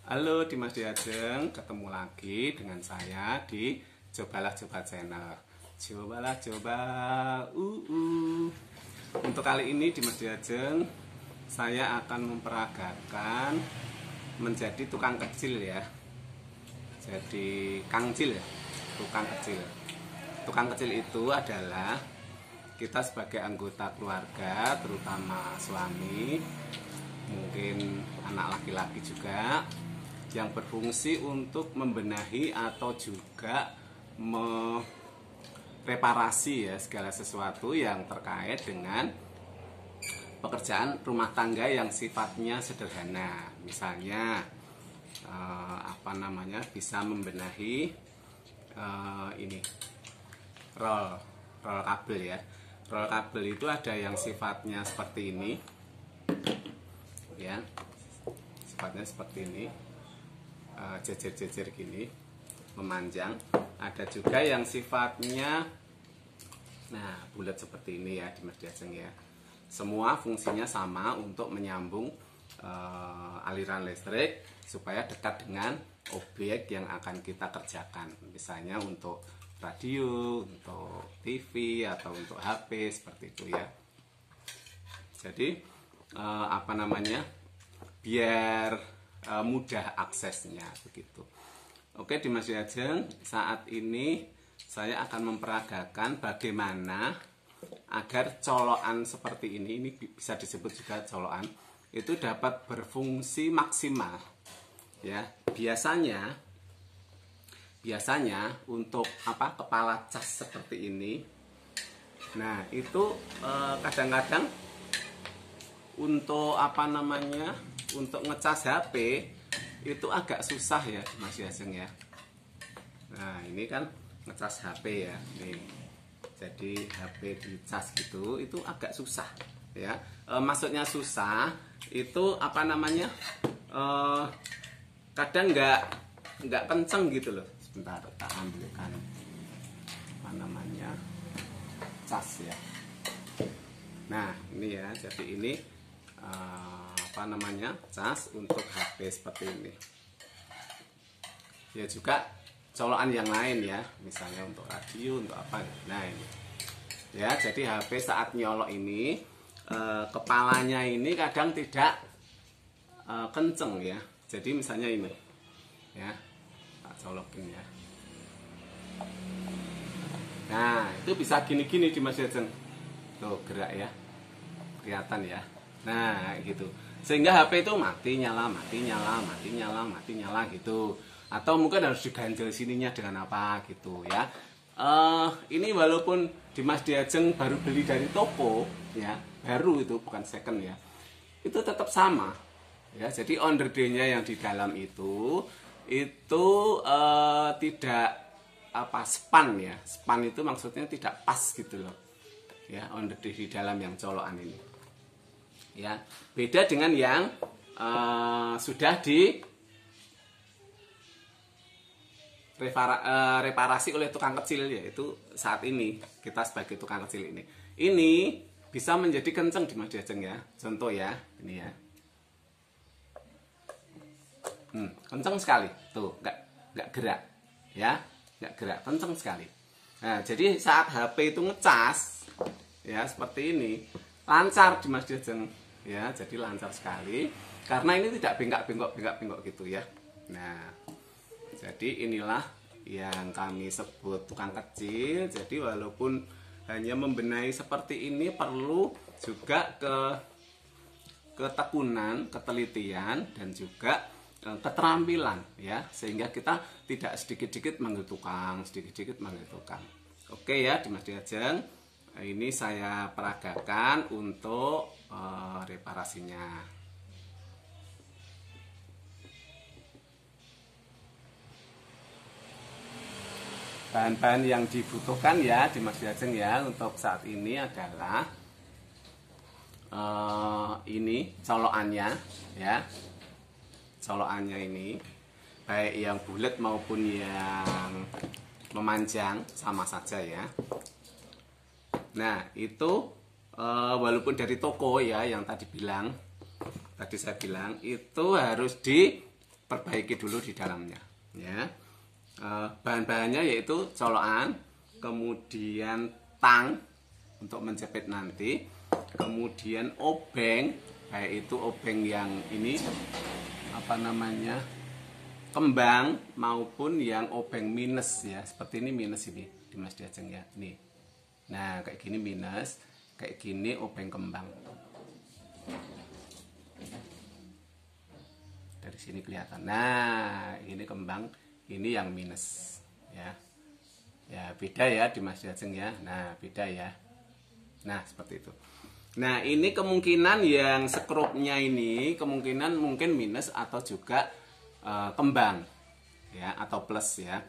Halo Dimas Diajeng, ketemu lagi dengan saya di Cobalah Coba Channel. Cobalah coba, Untuk kali ini Dimas Diajeng, saya akan memperagakan menjadi tukang kecil ya. Jadi kangcil ya, tukang kecil. Tukang kecil itu adalah kita sebagai anggota keluarga, terutama suami, mungkin anak laki-laki juga, yang berfungsi untuk membenahi atau juga mereparasi ya segala sesuatu yang terkait dengan pekerjaan rumah tangga yang sifatnya sederhana. Misalnya bisa membenahi ini roll kabel ya. Roll kabel itu ada yang sifatnya seperti ini ya, sifatnya seperti ini, jejer-jejer gini, memanjang. Ada juga yang sifatnya bulat seperti ini ya, Dimas Diajeng ya. Semua fungsinya sama untuk menyambung aliran listrik supaya dekat dengan objek yang akan kita kerjakan. Misalnya untuk radio, untuk TV, atau untuk HP, seperti itu ya. Jadi biar mudah aksesnya begitu. Oke Dimas Diajeng, saat ini saya akan memperagakan bagaimana agar colokan seperti ini bisa disebut juga colokan, itu dapat berfungsi maksimal ya. Biasanya untuk kepala cas seperti ini, itu kadang-kadang untuk untuk ngecas HP itu agak susah ya Mas Diajeng ya. Nah ini kan ngecas HP ya, nih. Jadi HP dicas gitu itu agak susah ya. Maksudnya susah itu kadang nggak kenceng gitu loh. Sebentar, tak ambilkan cas ya. Nah ini ya, jadi ini cas untuk HP seperti ini ya. Juga colokan yang lain ya, misalnya untuk radio, untuk apa. Nah ini ya, jadi HP saat nyolok ini kepalanya ini kadang tidak kenceng ya. Jadi misalnya ini ya, tak colokin ya. Nah itu bisa gini-gini Dimas Diajeng, tuh gerak ya, kelihatan ya. Nah gitu, sehingga HP itu mati nyala gitu. Atau mungkin harus diganjel sininya dengan apa gitu ya. Ini walaupun Dimas Diajeng baru beli dari toko ya, baru itu bukan second ya, itu tetap sama ya. Jadi onderdenya yang di dalam itu tidak span ya. Span itu maksudnya tidak pas gitu loh ya, onderde di dalam yang colokan ini ya. Beda dengan yang sudah di reparasi oleh tukang kecil, yaitu saat ini kita sebagai tukang kecil ini bisa menjadi kenceng Dimas Diajeng ya. Contoh ya, ini ya, kenceng sekali tuh, nggak gerak ya, nggak gerak, kenceng sekali. Nah jadi saat HP itu ngecas ya seperti ini, lancar Dimas Diajeng ya. Jadi lancar sekali karena ini tidak bengkak-bengkok gitu ya. Nah jadi inilah yang kami sebut tukang kecil. Jadi walaupun hanya membenahi seperti ini, perlu juga ketekunan, ketelitian, dan juga keterampilan ya, sehingga kita tidak sedikit-sedikit manggil tukang. Oke ya Dimas Diajeng, ini saya peragakan untuk reparasinya. Bahan-bahan yang dibutuhkan ya Dimas Diajeng ya untuk saat ini adalah ini colokannya ya. Colokannya ini baik yang bulat maupun yang memanjang sama saja ya. Nah itu walaupun dari toko ya, yang tadi saya bilang itu harus perbaiki dulu di dalamnya ya. Bahan-bahannya yaitu colokan, kemudian tang untuk menjepit nanti, kemudian obeng, baik itu obeng yang ini apa namanya, kembang maupun yang obeng minus ya, seperti ini minus ini Dimas Diajeng ya, nih. Nah kayak gini minus, kayak gini obeng kembang. Dari sini kelihatan. Nah ini kembang, ini yang minus ya. Ya beda ya Dimas Diajeng ya. Nah beda ya. Nah seperti itu. Nah ini kemungkinan yang skrupnya ini kemungkinan mungkin minus atau juga kembang ya, atau plus ya.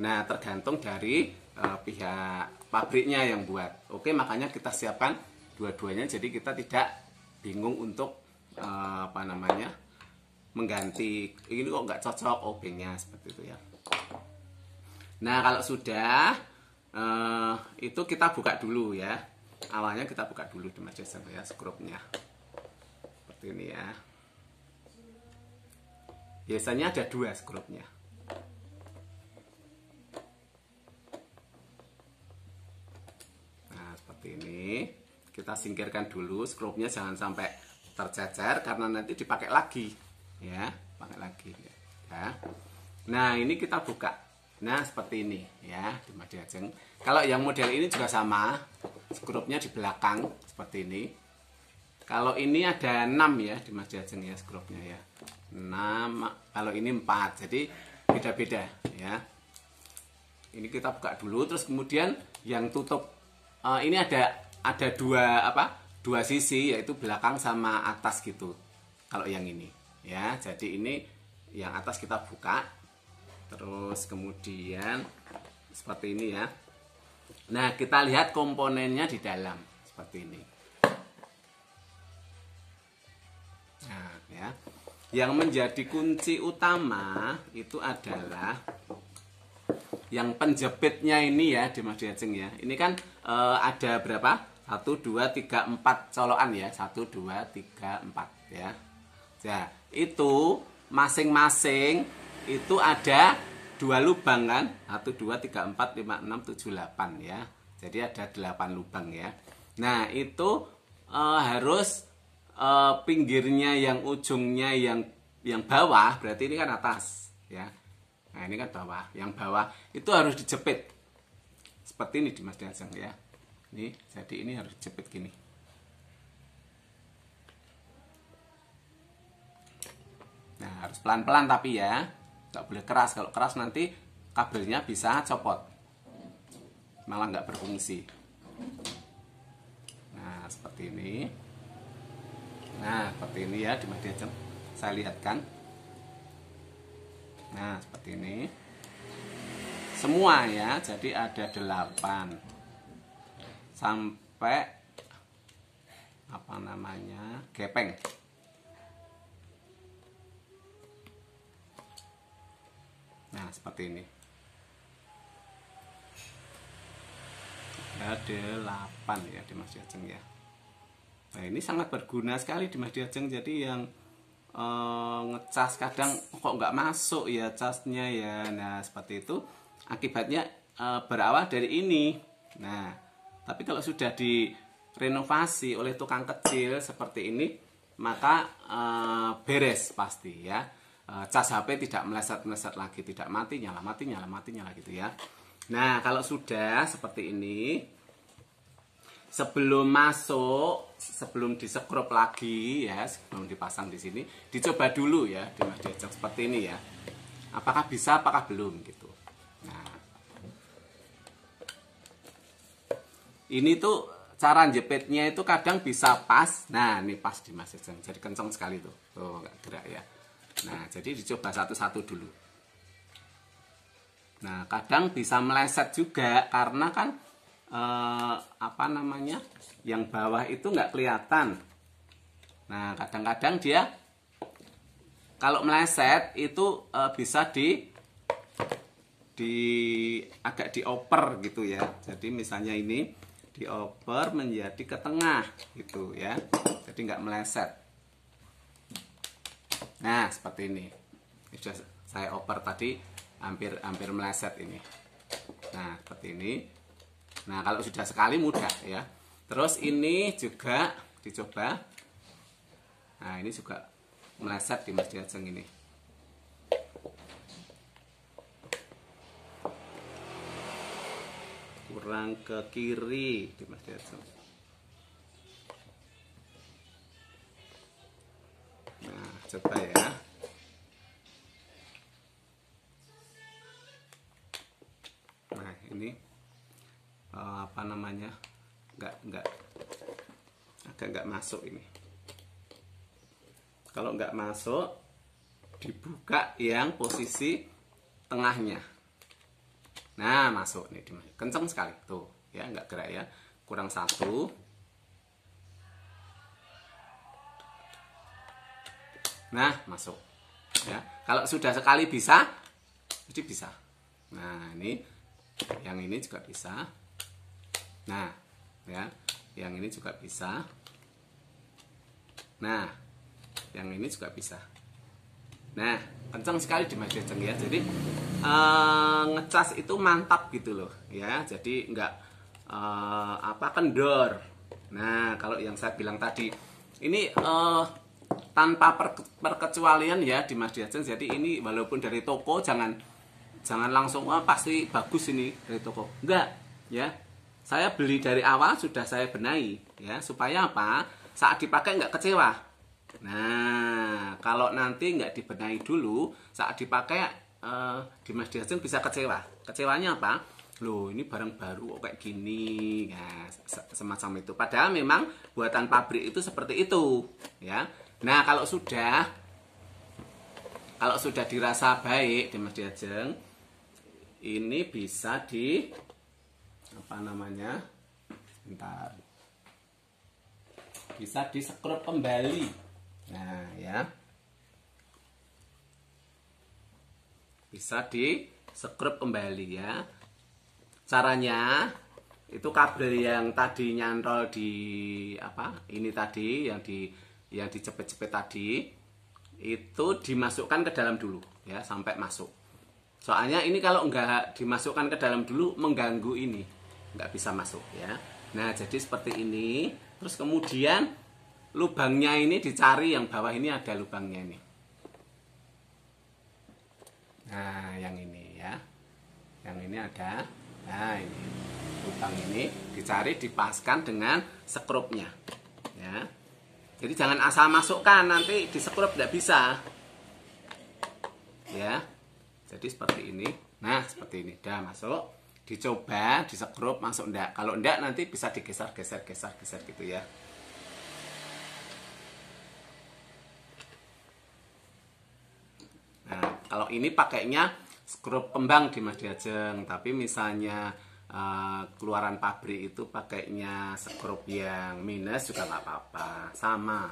Nah tergantung dari pihak pabriknya yang buat. Oke, makanya kita siapkan dua-duanya, jadi kita tidak bingung untuk apa namanya, mengganti ini kok nggak cocok obengnya, seperti itu ya. Nah kalau sudah itu kita buka dulu ya. Awalnya kita buka dulu Dimas Diajeng ya, skrupnya seperti ini ya. Biasanya ada 2 skrupnya. Nah seperti ini, kita singkirkan dulu skrupnya, jangan sampai tercecer karena nanti dipakai lagi ya, pakai lagi ya. Nah ini kita buka. Nah seperti ini ya Dimas Diajeng. Kalau yang model ini juga sama, skrupnya di belakang seperti ini. Kalau ini ada 6 ya Dimas Diajeng ya, skrupnya ya 6, kalau ini 4, jadi beda-beda ya. Ini kita buka dulu, terus kemudian yang tutup ini ada 2 sisi, yaitu belakang sama atas gitu. Kalau yang ini ya, jadi ini yang atas kita buka, terus kemudian seperti ini ya. Nah kita lihat komponennya di dalam seperti ini. Nah ya, yang menjadi kunci utama itu adalah yang penjepitnya ini ya Dimas Diajeng ya. Ini kan ada berapa? 1, 2, 3, 4 colokan ya. 1, 2, 3, 4 ya. Nah itu masing-masing itu ada 2 lubang kan, 1, 2, 3, 4, 5, 6, 7, 8 ya. Jadi ada 8 lubang ya. Nah itu harus pinggirnya yang ujungnya yang bawah, berarti ini kan atas ya. Nah ini kan bawah, yang bawah itu harus dijepit seperti ini Dimas Diajeng ya. Ini jadi ini harus dijepit gini. Nah harus pelan-pelan tapi ya, nggak boleh keras. Kalau keras nanti kabelnya bisa copot, malah nggak berfungsi. Nah seperti ini. Nah seperti ini ya Dimas Diajeng, saya lihatkan. Nah seperti ini semua ya, jadi ada 8 sampai apa namanya, gepeng. Nah seperti ini ada 8 ya Dimas Diajeng ya. Nah ini sangat berguna sekali Dimas Diajeng. Jadi yang ngecas kadang kok nggak masuk ya casnya ya. Nah seperti itu akibatnya berawal dari ini. Nah tapi kalau sudah direnovasi oleh tukang kecil seperti ini, maka beres pasti ya. Cas HP tidak meleset-meleset lagi, tidak mati nyala gitu ya. Nah kalau sudah seperti ini, sebelum masuk, sebelum disekrup lagi ya, sebelum dipasang di sini, dicoba dulu ya Dimas Diajeng seperti ini ya. Apakah bisa, apakah belum gitu. Nah, ini tuh cara jepitnya itu kadang bisa pas. Nah, ini pas Dimas Diajeng. Jadi kencang sekali tuh. Tuh nggak gerak ya. Nah, jadi dicoba satu-satu dulu. Nah, kadang bisa meleset juga karena kan apa namanya, yang bawah itu nggak kelihatan. Nah kadang-kadang dia kalau meleset itu bisa agak dioper gitu ya. Jadi misalnya ini dioper menjadi ke tengah gitu ya, jadi nggak meleset. Nah seperti ini Sudah saya oper tadi, hampir meleset ini. Nah, seperti ini. Nah, kalau sudah sekali mudah ya. Terus ini juga dicoba. Nah, ini juga meleset di Mas Diajeng ini. Kurang ke kiri di Mas Diajeng. Nah, coba ya. Nah, ini apa namanya? Agak nggak masuk ini. Kalau nggak masuk, dibuka yang posisi tengahnya. Nah, masuk nih, kenceng sekali tuh ya, nggak gerak ya. Kurang satu. Nah, masuk ya. Kalau sudah sekali bisa, jadi bisa. Nah, ini yang ini juga bisa. Nah, ya, yang ini juga bisa. Nah, yang ini juga bisa. Nah, kencang sekali di Mas Diajeng ya. Jadi ngecas itu mantap gitu loh ya. Jadi nggak kendor. Nah, kalau yang saya bilang tadi ini tanpa perkecualian ya di Mas Diajeng. Jadi ini walaupun dari toko jangan langsung pasti bagus ini dari toko. Enggak ya. Saya beli dari awal sudah saya benahi ya, supaya apa? Saat dipakai nggak kecewa. Nah, kalau nanti nggak dibenahi dulu, saat dipakai di Mas Diajeng bisa kecewa. Kecewanya apa? Loh, ini barang baru kok kayak gini. Nah, semacam itu. Padahal memang buatan pabrik itu seperti itu, ya. Nah, kalau sudah dirasa baik di Mas Diajeng, ini bisa di apa namanya? Bentar. Bisa disekrup kembali. Nah, ya. Bisa disekrup kembali ya. Caranya itu kabel yang tadi nyantol di ini tadi yang dicepet-cepet tadi itu dimasukkan ke dalam dulu ya, sampai masuk. Soalnya ini kalau nggak dimasukkan ke dalam dulu mengganggu ini, nggak bisa masuk ya. Nah, jadi seperti ini. Terus kemudian lubangnya ini dicari, yang bawah ini ada lubangnya ini. Nah, yang ini ya. Yang ini ada. Nah, ini lubang ini dicari, dipaskan dengan sekrupnya. Ya. Jadi jangan asal masukkan, nanti disekrup tidak bisa. Ya. Jadi seperti ini. Nah, seperti ini. Udah masuk. Dicoba, disekrup, masuk enggak. Kalau enggak nanti bisa digeser gitu ya. Nah, kalau ini pakainya skrup kembang di Mas Diajeng, tapi misalnya keluaran pabrik itu pakainya skrup yang minus juga nggak apa-apa, sama.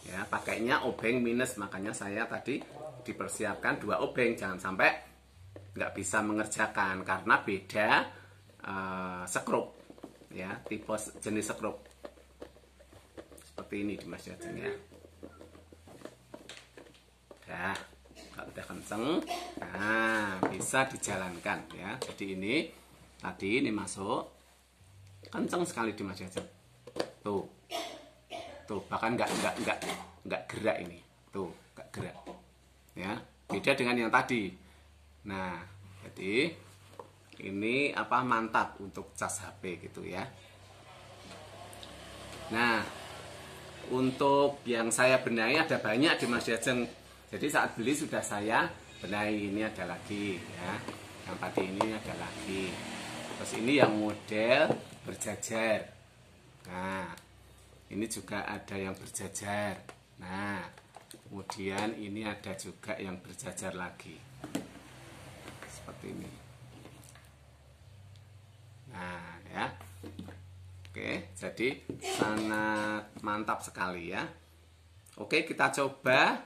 Ya, pakainya obeng minus, makanya saya tadi dipersiapkan 2 obeng, jangan sampai nggak bisa mengerjakan karena beda skrup ya, tipe jenis skrup seperti ini di Mas Diajeng ya. Kalau udah kenceng, nah bisa dijalankan ya. Jadi ini tadi ini masuk kenceng sekali di Mas Diajeng. Tuh bahkan nggak gerak ini, tuh nggak gerak ya. Beda dengan yang tadi. Nah, jadi ini mantap untuk cas HP gitu ya. Nah, untuk yang saya benahi ada banyak di Mas Diajeng. Jadi saat beli sudah saya benahi. Ini ada lagi ya. Yang tadi ini ada lagi. Terus ini yang model berjajar. Nah, ini juga ada yang berjajar. Nah, kemudian ini ada juga yang berjajar lagi. Seperti ini. Nah, ya. Oke, jadi sangat mantap sekali ya. Oke, kita coba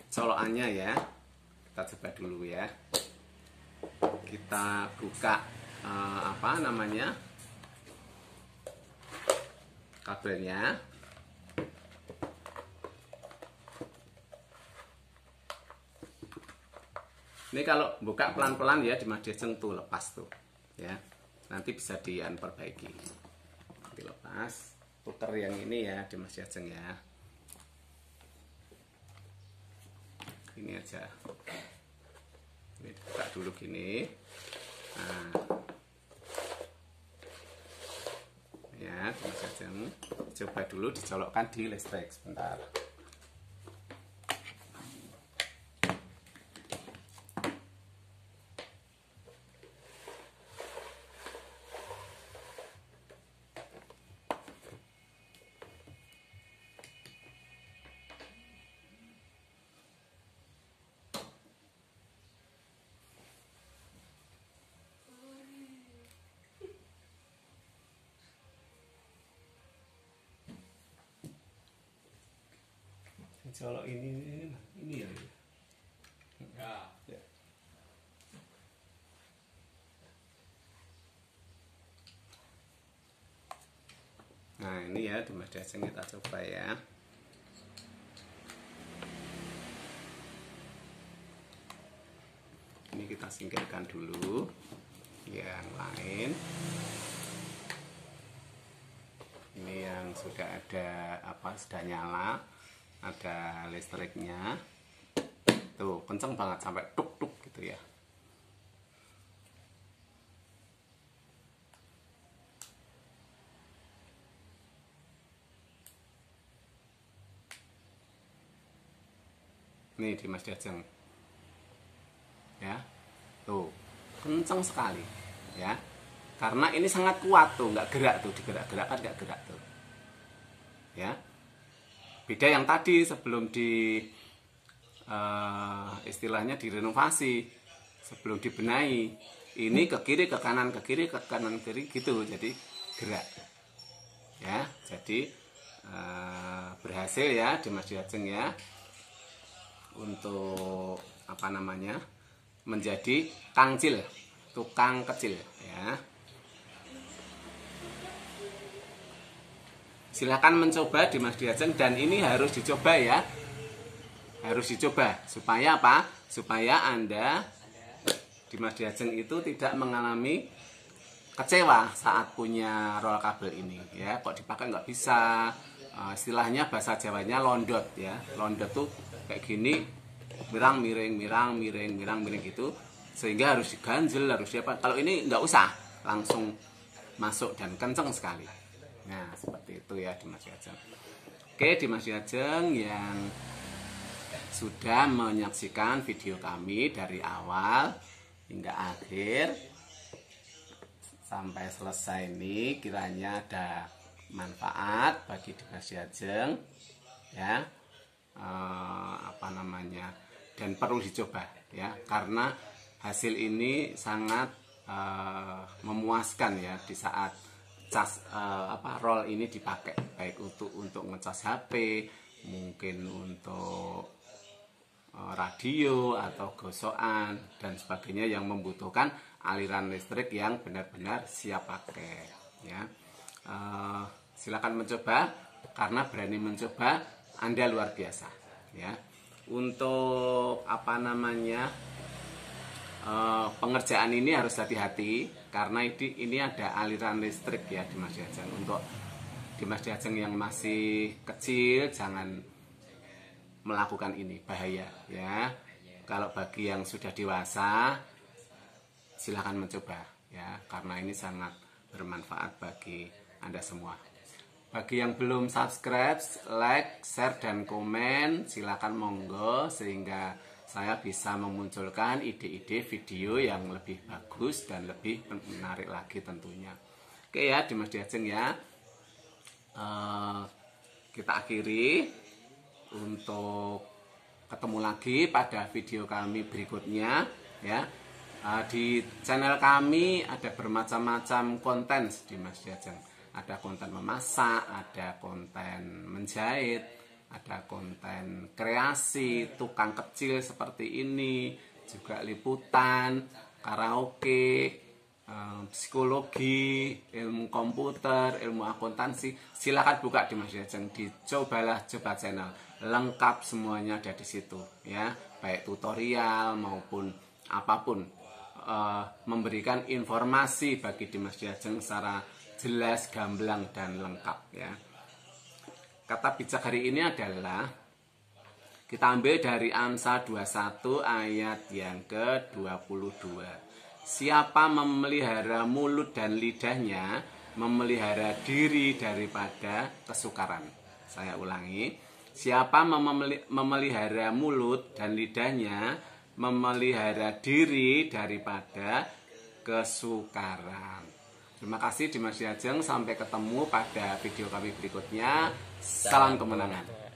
colokannya ya. Kita coba dulu ya. Kita buka kabelnya. Ini kalau buka pelan-pelan ya di Mas Diajeng tuh lepas tuh ya. Nanti bisa diperbaiki. Nanti lepas, puter yang ini ya di Mas Diajeng ya. Ini aja. Ini dibuka dulu gini. Nah. Ya, di Mas Diajeng. Coba dulu dicolokkan di listrik sebentar. Colok ini ya. Ya. Nah ini ya di Mas Diajeng kita coba ya. Ini kita singkirkan dulu yang lain. Ini yang sudah ada sudah nyala, ada listriknya. Tuh kenceng banget sampai tuk tuk gitu ya. Nih di Mas Diajeng ya, tuh kenceng sekali ya, karena ini sangat kuat tuh, nggak gerak tuh, digerak-gerakkan nggak gerak tuh ya. Beda yang tadi sebelum di istilahnya direnovasi, sebelum dibenahi, ini ke kiri ke kanan ke kiri ke kanan ke kiri gitu, jadi gerak ya. Jadi berhasil ya di Mas Diajeng ya untuk menjadi kangcil, tukang kecil ya. Silahkan mencoba di Mas Diajeng, dan ini harus dicoba ya, harus dicoba supaya apa? Supaya Anda di Mas Diajeng itu tidak mengalami kecewa saat punya roll kabel ini ya. Kok dipakai nggak bisa, istilahnya bahasa Jawanya londot ya. Londot tuh kayak gini, mirang miring gitu, sehingga harus diganjel, harus siapa. Kalau ini nggak usah, langsung masuk dan kenceng sekali. Nah seperti itu ya di Mas Diajeng. Oke, di Mas Diajeng yang sudah menyaksikan video kami dari awal hingga akhir sampai selesai ini, kiranya ada manfaat bagi di Mas Diajeng ya. Dan perlu dicoba ya, karena hasil ini sangat memuaskan ya di saat roll ini dipakai, baik untuk ngecas HP, mungkin untuk radio atau gosokan dan sebagainya yang membutuhkan aliran listrik yang benar-benar siap pakai ya. Silakan mencoba, karena berani mencoba Anda luar biasa ya. Untuk pengerjaan ini harus hati-hati, karena ini ada aliran listrik ya di Mas Diajeng. Untuk di Mas Diajeng yang masih kecil jangan melakukan ini, bahaya ya. Kalau bagi yang sudah dewasa silakan mencoba ya, karena ini sangat bermanfaat bagi Anda semua. Bagi yang belum subscribe, like, share, dan komen, silakan monggo, sehingga saya bisa memunculkan ide-ide video yang lebih bagus dan lebih menarik lagi tentunya. Oke ya di Mas Diajeng ya, kita akhiri. Untuk ketemu lagi pada video kami berikutnya ya. Di channel kami ada bermacam-macam konten di Mas Diajeng. Ada konten memasak, ada konten menjahit, ada konten kreasi, tukang kecil seperti ini, juga liputan, karaoke, psikologi, ilmu komputer, ilmu akuntansi. Silakan buka di Mas Diajeng, coba channel, lengkap semuanya ada di situ ya, baik tutorial maupun apapun, memberikan informasi bagi Dimas Diajeng secara jelas, gamblang, dan lengkap ya. Kata bijak hari ini adalah kita ambil dari Amsal 21 ayat yang ke-22. Siapa memelihara mulut dan lidahnya, memelihara diri daripada kesukaran. Saya ulangi, siapa memelihara mulut dan lidahnya, memelihara diri daripada kesukaran. Terima kasih Dimas Diajeng, sampai ketemu pada video kami berikutnya. Salam kemenangan.